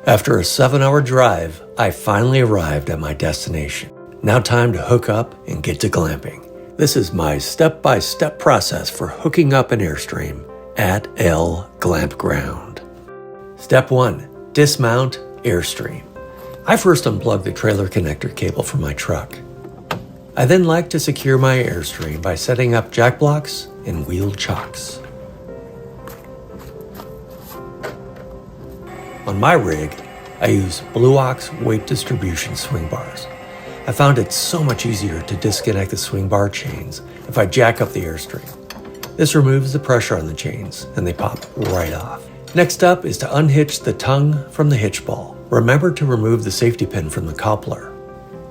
After a 7-hour drive, I finally arrived at my destination. Now time to hook up and get to glamping. This is my step-by-step process for hooking up an Airstream at Glampground. Step 1. Dismount Airstream. I first unplug the trailer connector cable from my truck. I then like to secure my Airstream by setting up jack blocks and wheel chocks. On my rig, I use Blue Ox weight distribution swing bars. I found it so much easier to disconnect the swing bar chains if I jack up the Airstream. This removes the pressure on the chains and they pop right off. Next up is to unhitch the tongue from the hitch ball. Remember to remove the safety pin from the coupler.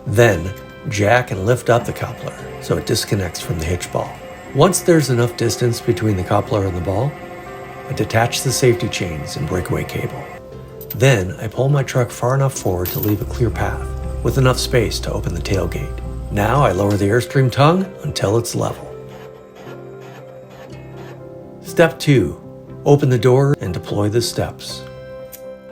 Then, jack and lift up the coupler so it disconnects from the hitch ball. Once there's enough distance between the coupler and the ball, I detach the safety chains and breakaway cable. Then, I pull my truck far enough forward to leave a clear path, with enough space to open the tailgate. Now I lower the Airstream tongue until it's level. Step 2. Open the door and deploy the steps.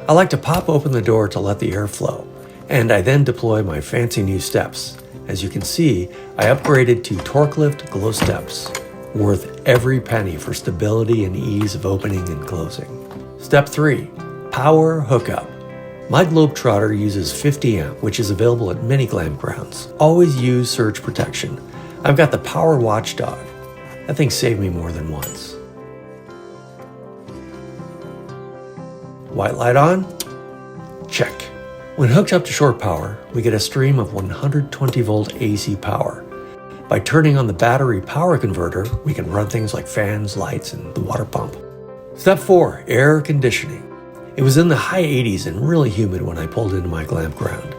I like to pop open the door to let the air flow, and I then deploy my fancy new steps. As you can see, I upgraded to torque lift glow steps, worth every penny for stability and ease of opening and closing. Step 3. Power hookup. My Globetrotter uses 50 amp, which is available at many Glampgrounds. Always use surge protection. I've got the Power Watchdog. That thing saved me more than once. White light on? Check. When hooked up to short power, we get a stream of 120 volt AC power. By turning on the battery power converter, we can run things like fans, lights, and the water pump. Step 4. Air conditioning. It was in the high 80s and really humid when I pulled into my Glampground.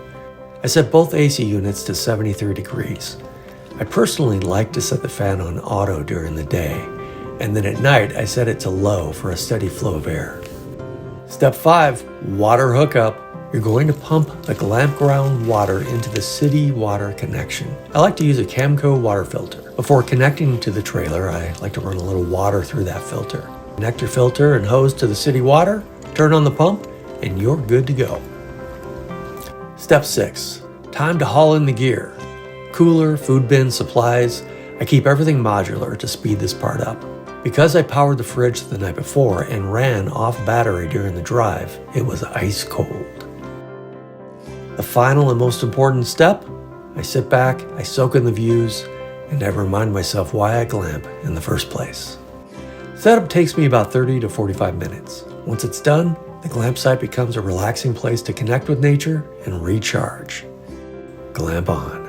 I set both AC units to 73 degrees. I personally like to set the fan on auto during the day, and then at night I set it to low for a steady flow of air. Step 5. Water hookup. You're going to pump the Glampground water into the city water connection. I like to use a Camco water filter. Before connecting to the trailer, I like to run a little water through that filter. Connect your filter and hose to the city water, turn on the pump, and you're good to go. Step 6. Time to haul in the gear. Cooler, food bin, supplies. I keep everything modular to speed this part up. Because I powered the fridge the night before and ran off battery during the drive, it was ice cold. The final and most important step, I sit back, I soak in the views, and I remind myself why I glamp in the first place. Setup takes me about 30 to 45 minutes. Once it's done, the glampsite becomes a relaxing place to connect with nature and recharge. Glamp on.